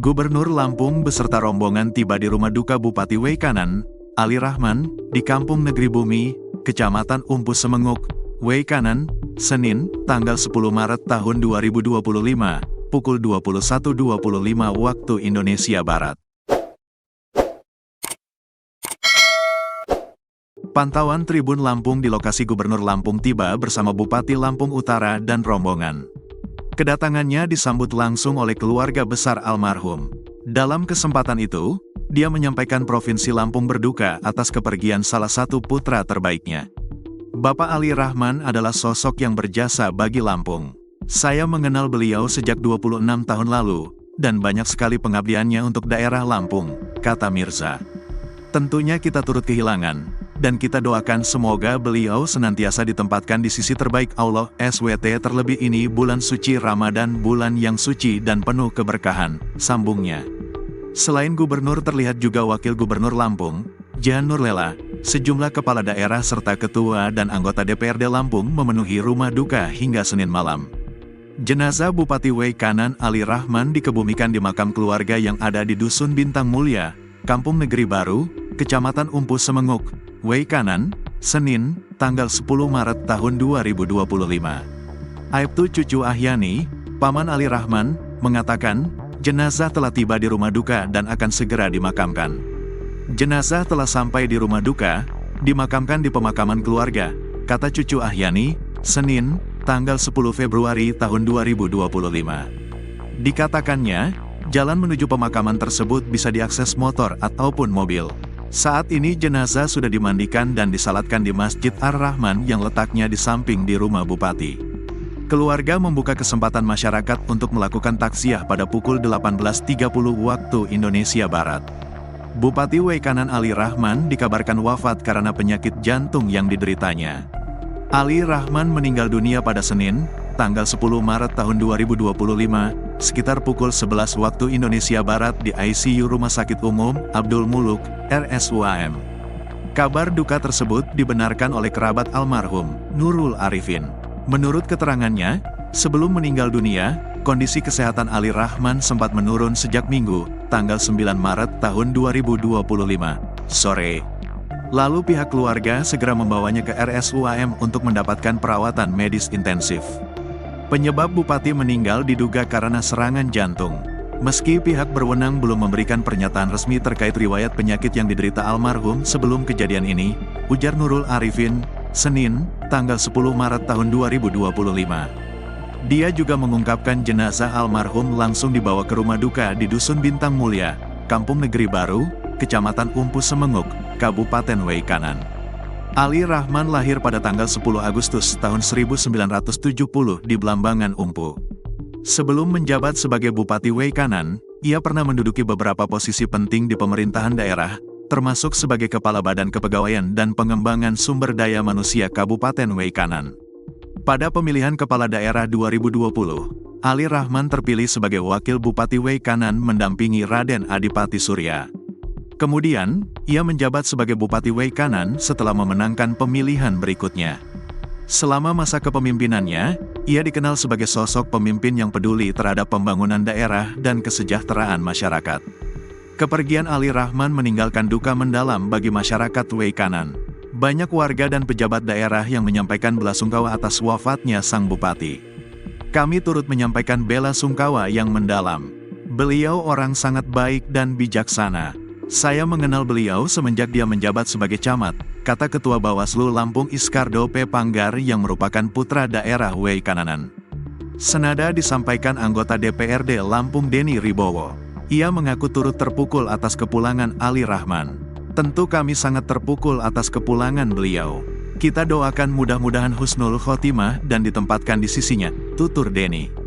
Gubernur Lampung beserta rombongan tiba di rumah duka Bupati Weikanan, Ali Rahman, di Kampung Negeri Bumi, Kecamatan Umpu Semenguk, Weikanan, Senin, tanggal 10 Maret tahun 2025, pukul 21.25 waktu Indonesia Barat. Pantauan Tribun Lampung di lokasi Gubernur Lampung tiba bersama Bupati Lampung Utara dan rombongan. Kedatangannya disambut langsung oleh keluarga besar almarhum. Dalam kesempatan itu, dia menyampaikan Provinsi Lampung berduka atas kepergian salah satu putra terbaiknya. Bapak Ali Rahman adalah sosok yang berjasa bagi Lampung. Saya mengenal beliau sejak 26 tahun lalu, dan banyak sekali pengabdiannya untuk daerah Lampung, kata Mirza. Tentunya kita turut kehilangan, dan kita doakan semoga beliau senantiasa ditempatkan di sisi terbaik Allah SWT, terlebih ini bulan suci Ramadan, bulan yang suci dan penuh keberkahan, sambungnya. Selain gubernur terlihat juga Wakil Gubernur Lampung, Jahan Nurlela, sejumlah kepala daerah serta ketua dan anggota DPRD Lampung memenuhi rumah duka hingga Senin malam. Jenazah Bupati Weikanan Ali Rahman dikebumikan di makam keluarga yang ada di Dusun Bintang Mulia, Kampung Negeri Baru, Kecamatan Umpu Semenguk, Weikanan, Senin, tanggal 10 Maret tahun 2025. Aibtu Cucu Ahyani, Paman Ali Rahman, mengatakan, jenazah telah tiba di rumah duka dan akan segera dimakamkan. Jenazah telah sampai di rumah duka, dimakamkan di pemakaman keluarga, kata Cucu Ahyani, Senin, tanggal 10 Februari tahun 2025. Dikatakannya, jalan menuju pemakaman tersebut bisa diakses motor ataupun mobil. Saat ini jenazah sudah dimandikan dan disalatkan di Masjid Ar-Rahman yang letaknya di samping di rumah Bupati. Keluarga membuka kesempatan masyarakat untuk melakukan takziah pada pukul 18.30 waktu Indonesia Barat. Bupati Weikanan Ali Rahman dikabarkan wafat karena penyakit jantung yang dideritanya. Ali Rahman meninggal dunia pada Senin, tanggal 10 Maret tahun 2025, sekitar pukul 11 waktu Indonesia Barat di ICU Rumah Sakit Umum Abdul Muluk, RSUAM. Kabar duka tersebut dibenarkan oleh kerabat almarhum, Nurul Arifin. Menurut keterangannya, sebelum meninggal dunia, kondisi kesehatan Ali Rahman sempat menurun sejak Minggu, tanggal 9 Maret tahun 2025, sore. Lalu pihak keluarga segera membawanya ke RSUAM untuk mendapatkan perawatan medis intensif. Penyebab Bupati meninggal diduga karena serangan jantung. Meski pihak berwenang belum memberikan pernyataan resmi terkait riwayat penyakit yang diderita almarhum sebelum kejadian ini, ujar Nurul Arifin, Senin, tanggal 10 Maret tahun 2025. Dia juga mengungkapkan jenazah almarhum langsung dibawa ke rumah duka di Dusun Bintang Mulia, Kampung Negeri Baru, Kecamatan Umpu Semenguk, Kabupaten Weikanan. Ali Rahman lahir pada tanggal 10 Agustus tahun 1970 di Blambangan Umpu. Sebelum menjabat sebagai Bupati Weikanan, ia pernah menduduki beberapa posisi penting di pemerintahan daerah, termasuk sebagai Kepala Badan Kepegawaian dan Pengembangan Sumber Daya Manusia Kabupaten Weikanan. Pada pemilihan Kepala Daerah 2020, Ali Rahman terpilih sebagai Wakil Bupati Weikanan mendampingi Raden Adipati Surya. Kemudian, ia menjabat sebagai Bupati Weikanan setelah memenangkan pemilihan berikutnya. Selama masa kepemimpinannya, ia dikenal sebagai sosok pemimpin yang peduli terhadap pembangunan daerah dan kesejahteraan masyarakat. Kepergian Ali Rahman meninggalkan duka mendalam bagi masyarakat Weikanan. Banyak warga dan pejabat daerah yang menyampaikan belasungkawa atas wafatnya sang Bupati. Kami turut menyampaikan bela sungkawa yang mendalam. Beliau orang sangat baik dan bijaksana. Saya mengenal beliau semenjak dia menjabat sebagai camat, kata Ketua Bawaslu Lampung Iskardo P. Panggar yang merupakan putra daerah Weikananan. Senada disampaikan anggota DPRD Lampung Denny Ribowo. Ia mengaku turut terpukul atas kepulangan Ali Rahman. Tentu kami sangat terpukul atas kepulangan beliau. Kita doakan mudah-mudahan husnul khotimah dan ditempatkan di sisinya, tutur Denny.